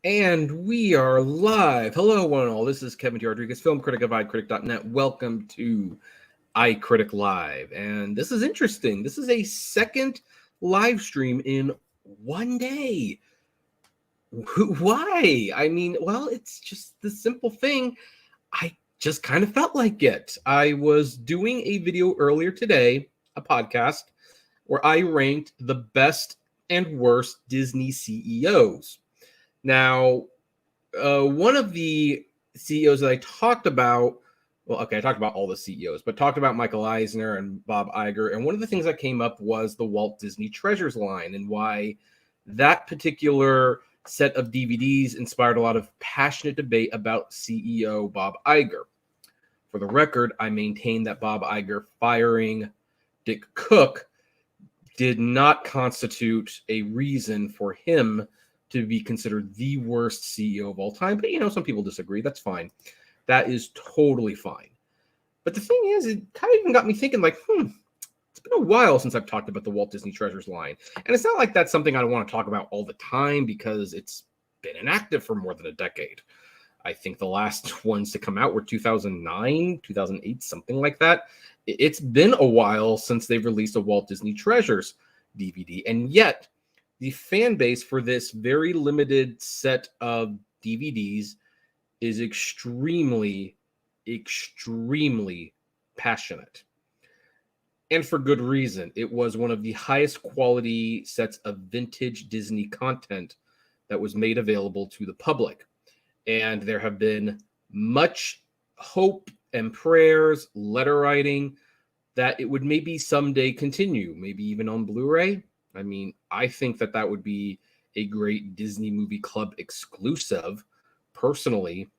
And we are live. Hello, one and all. This is Kevin T. Rodriguez, film critic of iCritic.net. Welcome to iCritic Live. And this is interesting. This is a second live stream in one day. Why? I mean, well, it's just the simple thing. I just kind of felt like it. I was doing a video earlier today, a podcast, where I ranked the best and worst Disney CEOs. Now, one of the CEOs that I talked about, I talked about all the CEOs, but talked about Michael Eisner and Bob Iger. And one of the things that came up was the Walt Disney Treasures line and why that particular set of DVDs inspired a lot of passionate debate about CEO Bob Iger. For the record, I maintain that Bob Iger firing Dick Cook did not constitute a reason for him to be considered the worst CEO of all time. But, some people disagree. That's fine. That is totally fine. But the thing is, it kind of even got me thinking, it's been a while since I've talked about the Walt Disney Treasures line. And it's not like that's something I want to talk about all the time because it's been inactive for more than a decade. I think the last ones to come out were 2009, 2008, something like that. It's been a while since they've released a Walt Disney Treasures DVD. And yet, the fan base for this very limited set of DVDs is extremely, extremely passionate. And for good reason. It was one of the highest quality sets of vintage Disney content that was made available to the public. And there have been much hope and prayers, letter writing, that it would maybe someday continue, maybe even on Blu-ray. I mean, I think that would be a great Disney Movie Club exclusive, personally.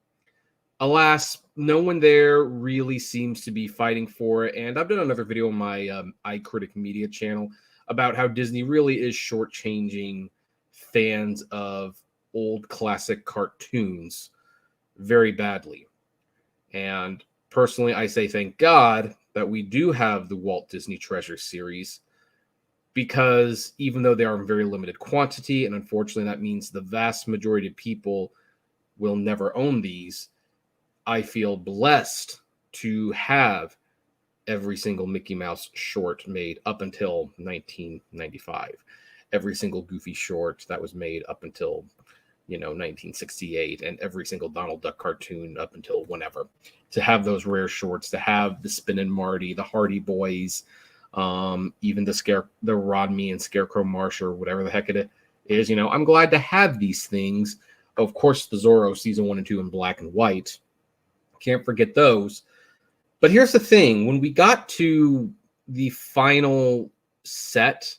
Alas, no one there really seems to be fighting for it. And I've done another video on my iCritic Media channel about how Disney really is shortchanging fans of old classic cartoons very badly. And personally, I say thank God that we do have the Walt Disney Treasure series, because even though they are in very limited quantity, and unfortunately that means the vast majority of people will never own these, I feel blessed to have every single Mickey Mouse short made up until 1995. Every single Goofy short that was made up until, 1968, and every single Donald Duck cartoon up until whenever. To have those rare shorts, to have the Spin and Marty, the Hardy Boys, even the Rodney and Scarecrow Marsh or whatever the heck it is, I'm glad to have these things. Of course, the Zorro season 1 and 2 in black and white. Can't forget those. But here's the thing. When we got to the final set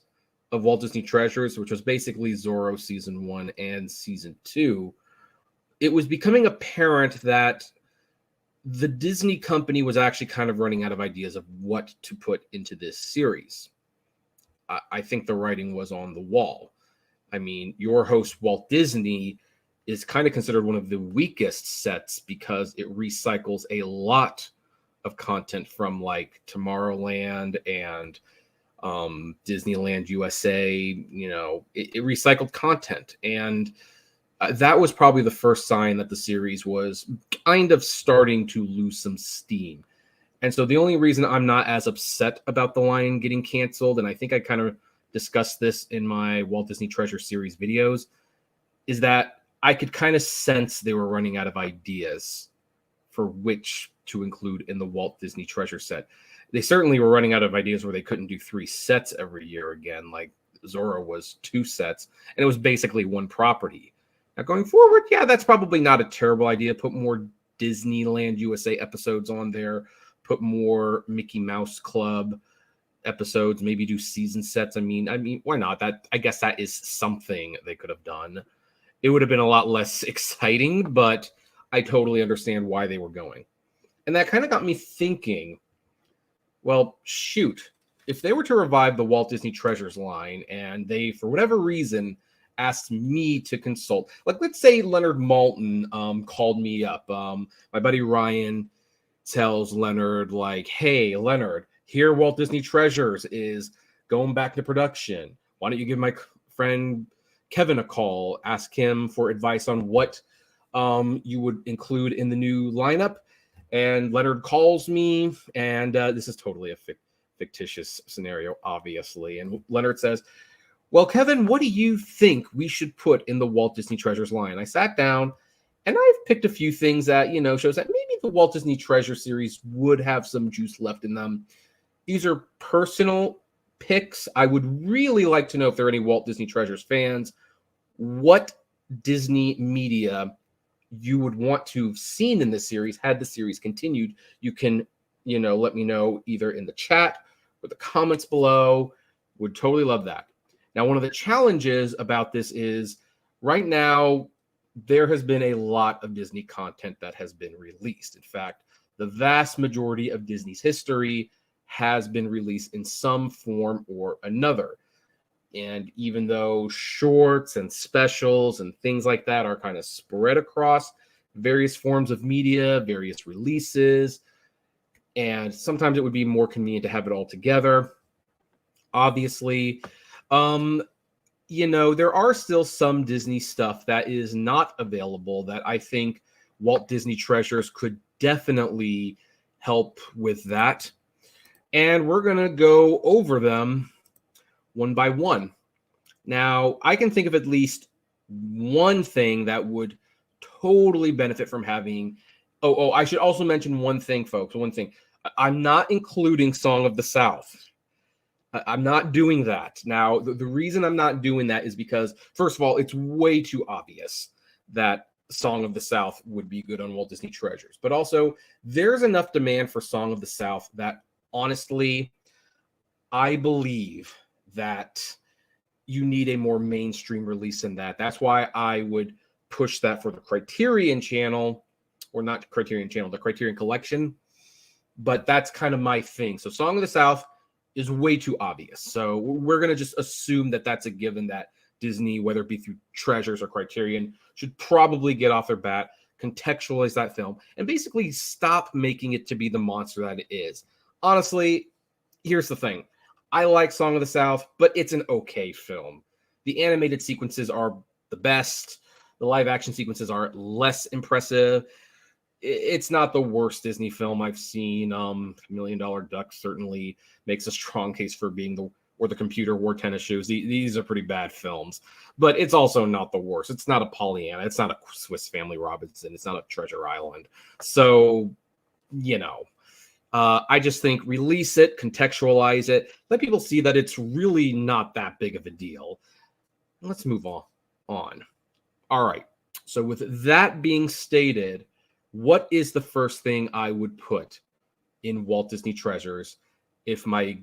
of Walt Disney Treasures, which was basically Zorro season 1 and season 2, it was becoming apparent that the Disney company was actually kind of running out of ideas of what to put into this series. I think the writing was on the wall. I mean, your host, Walt Disney, is kind of considered one of the weakest sets because it recycles a lot of content from like Tomorrowland and Disneyland USA. It recycled content. And that was probably the first sign that the series was kind of starting to lose some steam. And so the only reason I'm not as upset about the line getting canceled, and I think I kind of discussed this in my Walt Disney Treasure series videos, is that I could kind of sense they were running out of ideas for which to include in the Walt Disney Treasure set. They certainly were running out of ideas where they couldn't do 3 sets every year again. Like Zorro was 2 sets, and it was basically one property. Now, going forward, yeah, that's probably not a terrible idea. Put more Disneyland USA episodes on there. Put more Mickey Mouse Club episodes. Maybe do season sets. I mean, why not? I guess that is something they could have done. It would have been a lot less exciting, but I totally understand why they were going. And that kind of got me thinking, well, shoot, if they were to revive the Walt Disney Treasures line and they, for whatever reason, asked me to consult. Like, let's say Leonard Maltin called me up. My buddy Ryan tells Leonard, like, hey, Leonard, here Walt Disney Treasures is going back to production. Why don't you give my friend Kevin a call, ask him for advice on what you would include in the new lineup. And Leonard calls me, and this is totally a fictitious scenario, obviously. And Leonard says, well, Kevin, what do you think we should put in the Walt Disney Treasures line? I sat down and I've picked a few things that, shows that maybe the Walt Disney Treasure series would have some juice left in them. These are personal picks. I would really like to know if there are any Walt Disney Treasures fans, what Disney media you would want to have seen in this series had the series continued. You can, let me know either in the chat or the comments below. Would totally love that. Now, one of the challenges about this is right now, there has been a lot of Disney content that has been released. In fact, the vast majority of Disney's history has been released in some form or another. And even though shorts and specials and things like that are kind of spread across various forms of media, various releases, and sometimes it would be more convenient to have it all together. Obviously, there are still some Disney stuff that is not available that I think Walt Disney Treasures could definitely help with that. And we're going to go over them one by one. Now, I can think of at least one thing that would totally benefit from having. Oh, I should also mention one thing, folks. One thing. I'm not including Song of the South. I'm not doing that. Now, the reason I'm not doing that is because, first of all, it's way too obvious that Song of the South would be good on Walt Disney Treasures. But also, there's enough demand for Song of the South that, honestly, I believe that you need a more mainstream release than that. That's why I would push that for the Criterion channel, or not Criterion channel, the Criterion Collection. But that's kind of my thing. So Song of the South is way too obvious. So we're going to just assume that that's a given that Disney, whether it be through Treasures or Criterion, should probably get off their bat, contextualize that film, and basically stop making it to be the monster that it is. Honestly, here's the thing. I like Song of the South, but it's an okay film. The animated sequences are the best. The live action sequences are less impressive. It's not the worst Disney film I've seen. $1 Million Duck certainly makes a strong case for being the Computer Wore Tennis Shoes. These are pretty bad films, but it's also not the worst. It's not a Pollyanna. It's not a Swiss Family Robinson. It's not a Treasure Island. So, I just think release it, contextualize it, let people see that it's really not that big of a deal. Let's move on. All right. So with that being stated, what is the first thing I would put in Walt Disney Treasures if my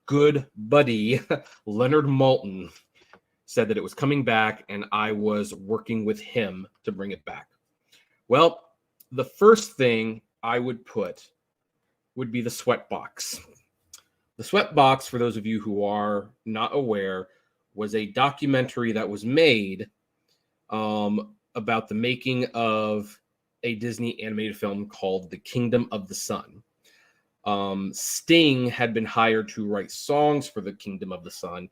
good buddy Leonard Maltin said that it was coming back and I was working with him to bring it back? Well, the first thing I would put would be the Sweatbox. The Sweatbox, for those of you who are not aware, was a documentary that was made about the making of a Disney animated film called The Kingdom of the Sun. Sting had been hired to write songs for The Kingdom of the Sun,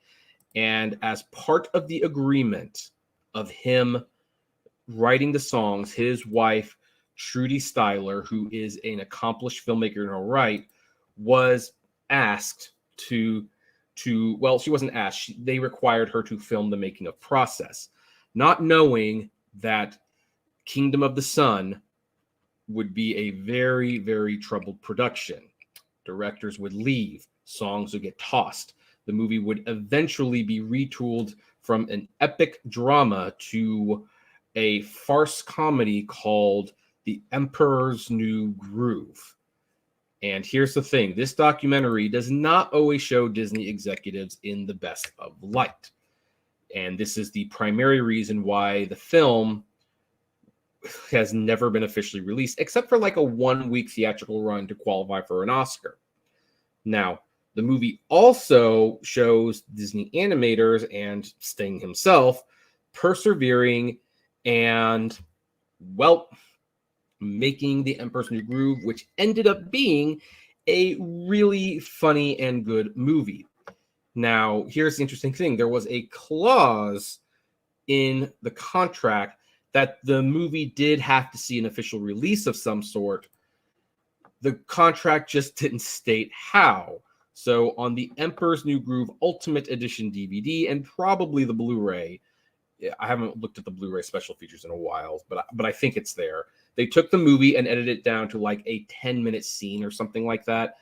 and as part of the agreement of him writing the songs, his wife, Trudy Styler, who is an accomplished filmmaker in her right, was asked to well, she wasn't asked. They required her to film the making of process, not knowing that Kingdom of the Sun would be a very, very troubled production. Directors would leave. Songs would get tossed. The movie would eventually be retooled from an epic drama to a farce comedy called The Emperor's New Groove. And here's the thing. This documentary does not always show Disney executives in the best of light. And this is the primary reason why the film has never been officially released, except for like a 1-week theatrical run to qualify for an Oscar. Now, the movie also shows Disney animators and Sting himself persevering and, well, making The Emperor's New Groove, which ended up being a really funny and good movie. Now, here's the interesting thing. There was a clause in the contract that the movie did have to see an official release of some sort. The contract just didn't state how. So on the Emperor's New Groove Ultimate Edition DVD and probably the Blu-ray, I haven't looked at the Blu-ray special features in a while, but I think it's there. They took the movie and edited it down to like a 10-minute scene or something like that,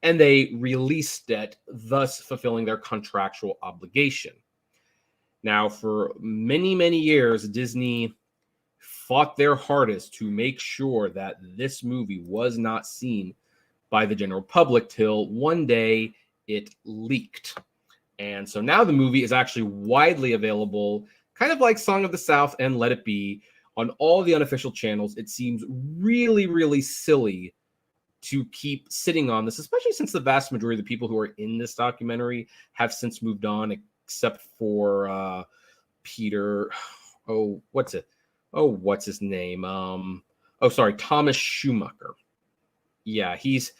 and they released it, thus fulfilling their contractual obligation. Now, for many, many years, Disney fought their hardest to make sure that this movie was not seen by the general public till one day it leaked. And so now the movie is actually widely available, kind of like Song of the South and Let It Be, on all the unofficial channels. It seems really, really silly to keep sitting on this, especially since the vast majority of the people who are in this documentary have since moved on, except for Peter. Oh, what's his name? Thomas Schumacher. Yeah, he's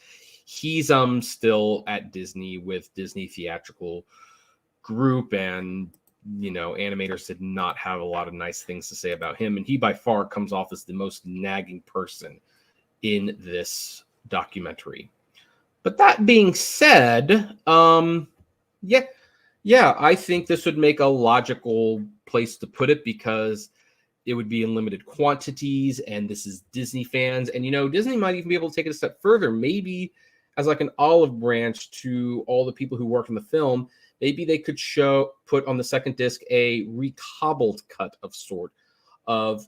still at Disney with Disney Theatrical Group, and animators did not have a lot of nice things to say about him, and he by far comes off as the most nagging person in this documentary. But that being said, yeah, I think this would make a logical place to put it because it would be in limited quantities, and this is Disney fans. And, Disney might even be able to take it a step further, maybe as like an olive branch to all the people who worked on the film. Maybe they could put on the second disc a recobbled cut of sort of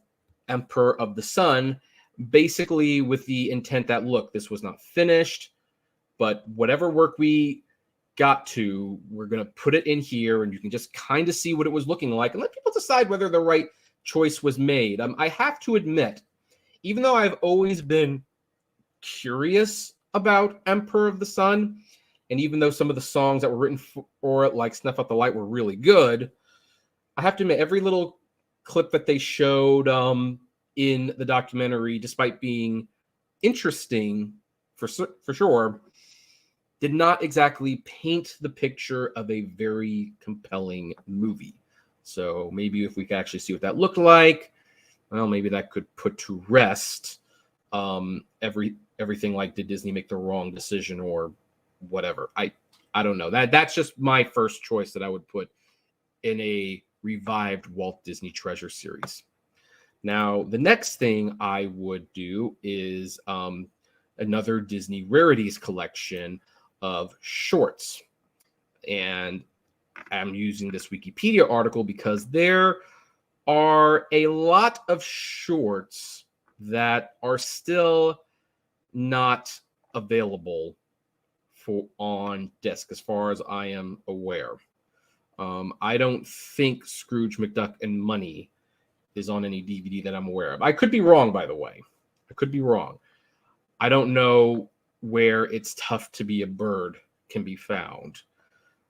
Emperor of the Sun, basically with the intent that, look, this was not finished, but whatever work we got to, we're going to put it in here, and you can just kind of see what it was looking like and let people decide whether the right choice was made. I have to admit, even though I've always been curious about Emperor of the Sun, and even though some of the songs that were written for it, like Snuff Out the Light, were really good, I have to admit, every little clip that they showed in the documentary, despite being interesting for sure, did not exactly paint the picture of a very compelling movie. So maybe if we could actually see what that looked like, well, maybe that could put to rest everything like, did Disney make the wrong decision or whatever. I don't know. That's just my first choice that I would put in a revived Walt Disney Treasure series. Now, the next thing I would do is another Disney Rarities collection of shorts. And I'm using this Wikipedia article because there are a lot of shorts that are still not available on disc, as far as I am aware. I don't think Scrooge McDuck and Money is on any DVD that I'm aware of. I could be wrong, by the way. I could be wrong. I don't know where It's Tough to Be a Bird can be found.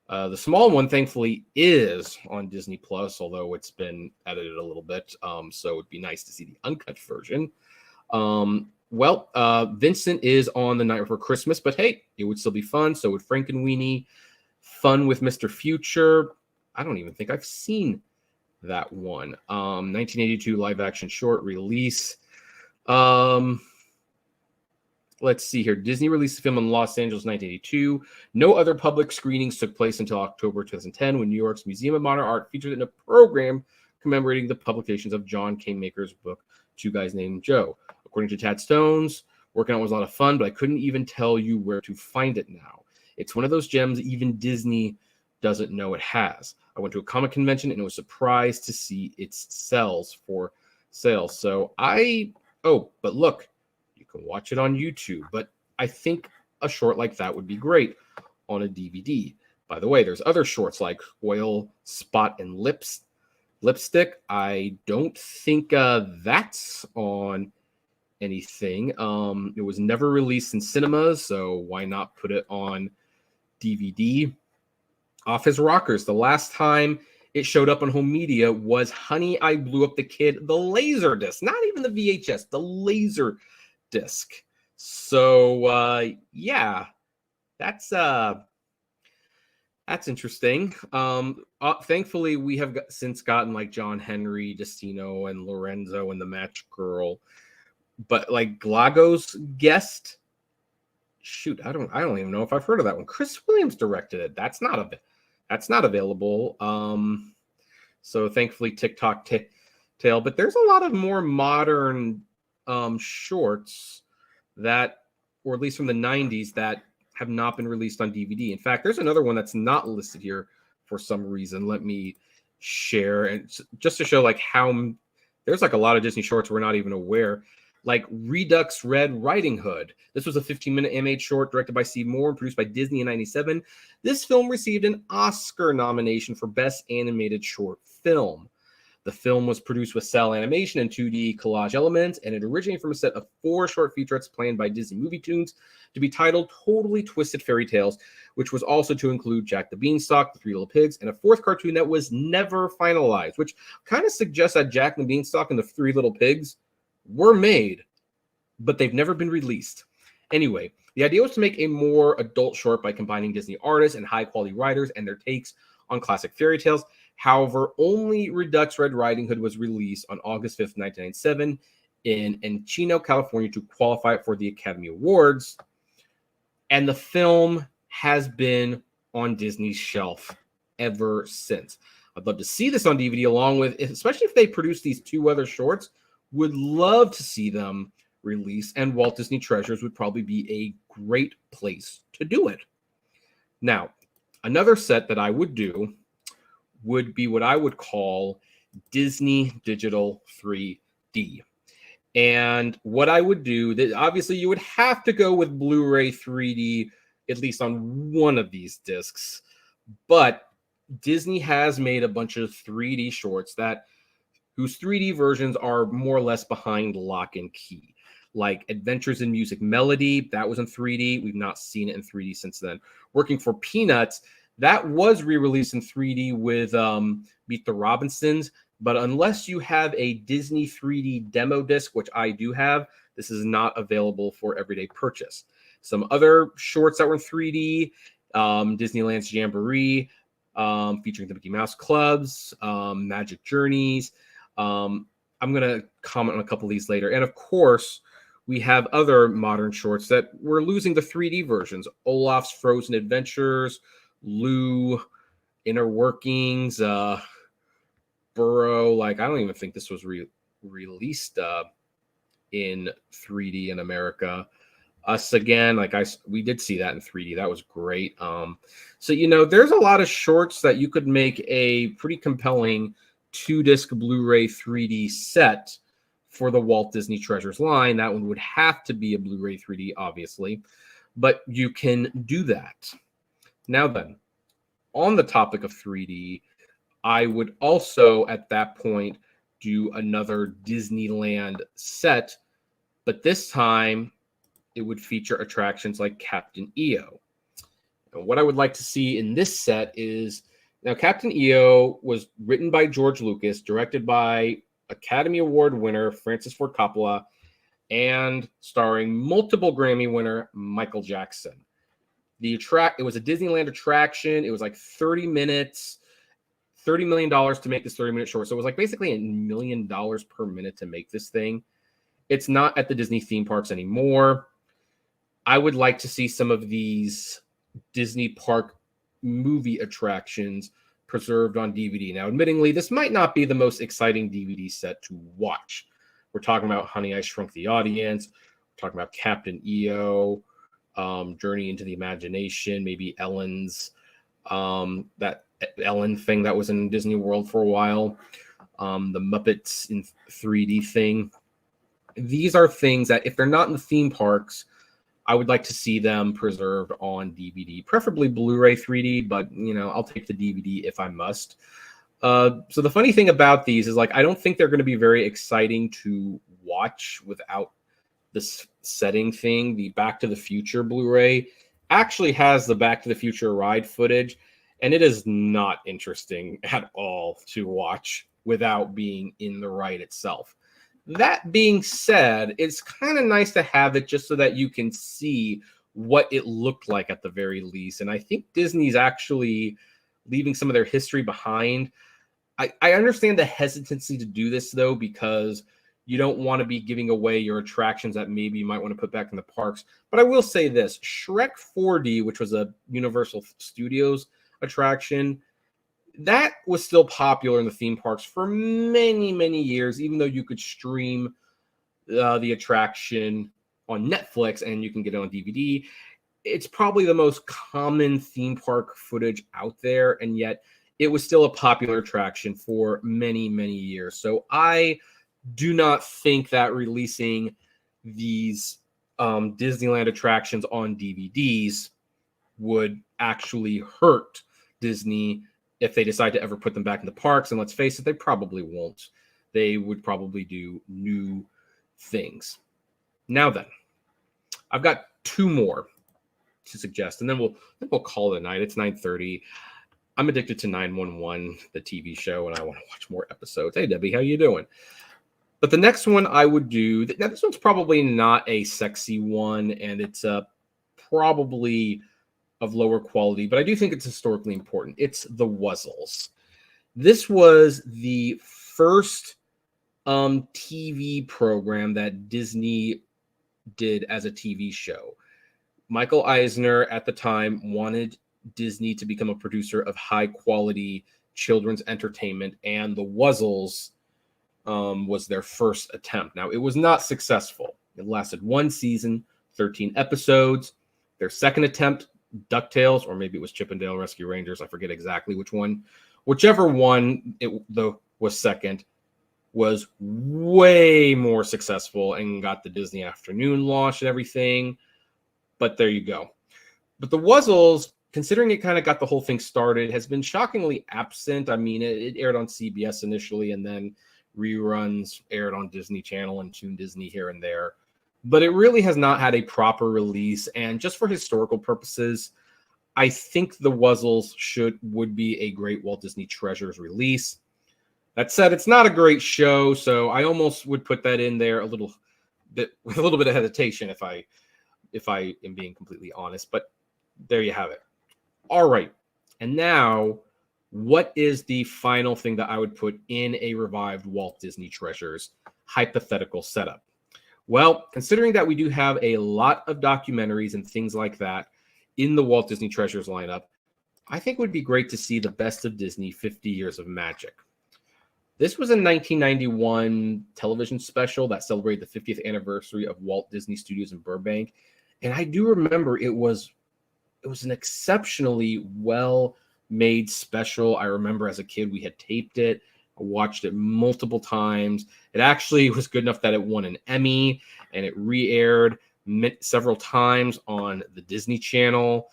The small one, thankfully, is on Disney Plus, although it's been edited a little bit, so it'd be nice to see the uncut version. Vincent is on The Night Before Christmas, but hey, it would still be fun. So would Frankenweenie. Fun with Mr. Future. I don't even think I've seen that one. 1982 live action short release. Let's see here. Disney released the film in Los Angeles, 1982. No other public screenings took place until October 2010, when New York's Museum of Modern Art featured in a program commemorating the publications of John Kingmaker's book, Two Guys Named Joe. According to Tad Stones, working on it was a lot of fun, but I couldn't even tell you where to find it now. It's one of those gems even Disney doesn't know it has. I went to a comic convention and was surprised to see its sales for sales. But look, you can watch it on YouTube, but I think a short like that would be great on a DVD. By the way, there's other shorts like Oil, Spot, and Lipstick. I don't think that's on anything. It was never released in cinemas, so why not put it on DVD? Off His Rockers. The last time it showed up on home media was Honey, I Blew Up the Kid, the laser disc, not even the VHS, the laser disc. So yeah, that's That's interesting. Thankfully, we have since gotten like John Henry, Destino, and Lorenzo and the Match Girl. But like Glago's guest, shoot, I don't even know if I've heard of that one. Chris Williams directed it. That's not available. So thankfully TikTok tail, but there's a lot of more modern shorts that, or at least from the 90s, that have not been released on DVD. In fact, there's another one that's not listed here for some reason. Let me share, and just to show like how there's like a lot of Disney shorts we're not even aware. Like Redux Red Riding Hood. This was a 15-minute animated short directed by Steve Moore and produced by Disney in 97. This film received an Oscar nomination for Best Animated Short Film. The film was produced with cell animation and 2D collage elements, and it originated from a set of 4 short featurettes planned by Disney Movie Tunes to be titled Totally Twisted Fairy Tales, which was also to include Jack the Beanstalk, the 3 Little Pigs, and a 4th cartoon that was never finalized, which kind of suggests that Jack the Beanstalk and the 3 Little Pigs were made, but they've never been released. Anyway, the idea was to make a more adult short by combining Disney artists and high-quality writers and their takes on classic fairy tales. However, only Redux Red Riding Hood was released on August 5th, 1997 in Encino, California to qualify for the Academy Awards. And the film has been on Disney's shelf ever since. I'd love to see this on DVD along with, especially if they produce these 2 other shorts, would love to see them released, and Walt Disney Treasures would probably be a great place to do it. Now, another set that I would do would be what I would call Disney Digital 3D. And what I would do, that obviously you would have to go with Blu-ray 3D, at least on one of these discs. But Disney has made a bunch of 3D shorts whose 3D versions are more or less behind lock and key. Like Adventures in Music Melody, that was in 3D. We've not seen it in 3D since then. Working for Peanuts, that was re-released in 3D with Meet the Robinsons. But unless you have a Disney 3D demo disc, which I do have, this is not available for everyday purchase. Some other shorts that were in 3D, Disneyland's Jamboree, featuring the Mickey Mouse Clubs, Magic Journeys. I'm going to comment on a couple of these later. And of course, we have other modern shorts that we're losing the 3D versions. Olaf's Frozen Adventures, Lou, Inner Workings, Burrow. Like, I don't even think this was released in 3D in America. Us Again, we did see that in 3D. That was great. So, there's a lot of shorts that you could make a pretty compelling 2-disc Blu-ray 3D set for the Walt Disney Treasures line. That one would have to be a Blu-ray 3D, obviously, but you can do that. Now then, on the topic of 3D, I would also at that point do another Disneyland set, but this time it would feature attractions like Captain EO. And what I would like to see in this set is, now, Captain EO was written by George Lucas, directed by Academy Award winner Francis Ford Coppola, and starring multiple Grammy winner Michael Jackson. It was a Disneyland attraction. It was like 30 minutes, $30 million to make this 30-minute short. So it was like basically $1 million per minute to make this thing. It's not at the Disney theme parks anymore. I would like to see some of these Disney park movie attractions preserved on DVD. Now, admittingly, this might not be the most exciting DVD set to watch. We're talking about Honey, I Shrunk the Audience. We're talking about Captain EO, Journey into the Imagination, maybe Ellen's, that Ellen thing that was in Disney World for a while, the Muppets in 3D thing. These are things that if they're not in the theme parks, I would like to see them preserved on DVD, preferably Blu-ray 3D, but, I'll take the DVD if I must. So the funny thing about these is, I don't think they're going to be very exciting to watch without this setting thing. The Back to the Future Blu-ray actually has the Back to the Future ride footage, and it is not interesting at all to watch without being in the ride itself. That being said, it's kind of nice to have it just so that you can see what it looked like at the very least. And I think Disney's actually leaving some of their history behind. I understand the hesitancy to do this, though, because you don't want to be giving away your attractions that maybe you might want to put back in the parks. But I will say this, Shrek 4D, which was a Universal Studios attraction, that was still popular in the theme parks for many, many years, even though you could stream the attraction on Netflix and you can get it on DVD. It's probably the most common theme park footage out there, and yet it was still a popular attraction for many, many years. So I do not think that releasing these Disneyland attractions on DVDs would actually hurt Disney if they decide to ever put them back in the parks. And let's face it, they probably won't. They would probably do new things. Now then, I've got two more to suggest, and then we'll call it a night. It's 9:30. I'm addicted to 911, the TV show, and I want to watch more episodes. Hey, Debbie, how you doing? But the next one I would do, now this one's probably not a sexy one, and it's probably of lower quality, but I do think it's historically important. It's the Wuzzles. This was the first TV program that Disney did as a TV show. Michael Eisner at the time wanted Disney to become a producer of high quality children's entertainment, and the Wuzzles was their first attempt. Now, it was not successful. It lasted one season, 13 episodes. Their second attempt, DuckTales, or maybe it was Chip 'n Dale Rescue Rangers, I forget exactly which one. Whichever one was second, was way more successful and got the Disney Afternoon launch and everything. But there you go. But the Wuzzles, considering it kind of got the whole thing started, has been shockingly absent. I mean, it aired on CBS initially, and then reruns aired on Disney Channel and Toon Disney here and there. But it really has not had a proper release. And just for historical purposes, I think the Wuzzles would be a great Walt Disney Treasures release. That said, it's not a great show, so I almost would put that in there with a little bit of hesitation if I am being completely honest. But there you have it. All right. And now, what is the final thing that I would put in a revived Walt Disney Treasures hypothetical setup? Well, considering that we do have a lot of documentaries and things like that in the Walt Disney Treasures lineup, I think it would be great to see the Best of Disney 50 Years of Magic. This was a 1991 television special that celebrated the 50th anniversary of Walt Disney Studios in Burbank. And I do remember it was an exceptionally well-made special. I remember as a kid we had taped it. I watched it multiple times. It actually was good enough that it won an Emmy, and it re-aired several times on the Disney Channel.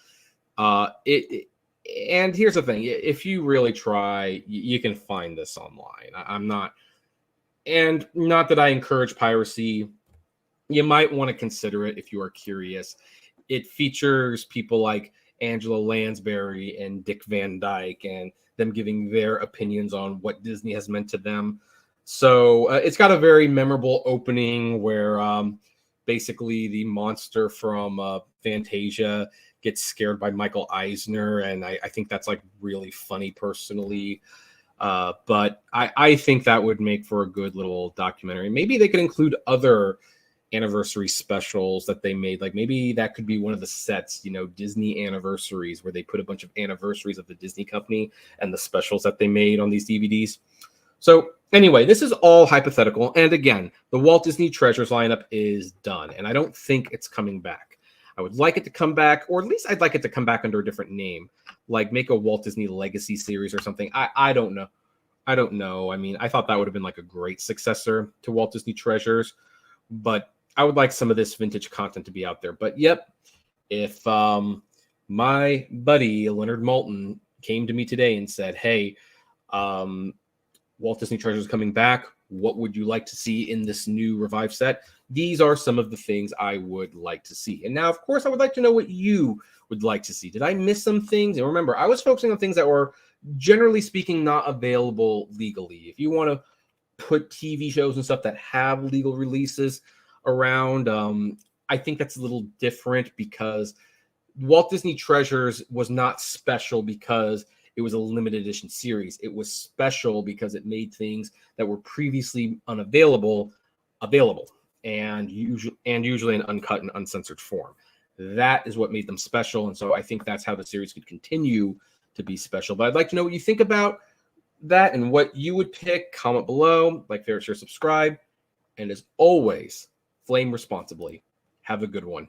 And here's the thing. If you really try, you can find this online. Not that I encourage piracy. You might want to consider it if you are curious. It features people like Angela Lansbury and Dick Van Dyke, and them giving their opinions on what Disney has meant to them. So it's got a very memorable opening where basically the monster from Fantasia gets scared by Michael Eisner, and I think that's like really funny personally. But I think that would make for a good little documentary. Maybe they could include other anniversary specials that they made. Like maybe that could be one of the sets, Disney anniversaries, where they put a bunch of anniversaries of the Disney company and the specials that they made on these DVDs. So anyway, this is all hypothetical. And again, the Walt Disney Treasures lineup is done, and I don't think it's coming back. I would like it to come back, or at least I'd like it to come back under a different name, like make a Walt Disney Legacy series or something. I don't know. I mean, I thought that would have been like a great successor to Walt Disney Treasures, but I would like some of this vintage content to be out there. But yep, if my buddy Leonard Maltin came to me today and said, hey, Walt Disney Treasures is coming back, what would you like to see in this new revived set? These are some of the things I would like to see. And now, of course, I would like to know what you would like to see. Did I miss some things? And remember, I was focusing on things that were, generally speaking, not available legally. If you want to put TV shows and stuff that have legal releases around, I think that's a little different because Walt Disney Treasures was not special because it was a limited edition series. It was special because it made things that were previously unavailable available, and usually in uncut and uncensored form. That is what made them special, and so I think that's how the series could continue to be special. But I'd like to know what you think about that and what you would pick. Comment below, like, favorite, share, subscribe, and as always, flame responsibly. Have a good one.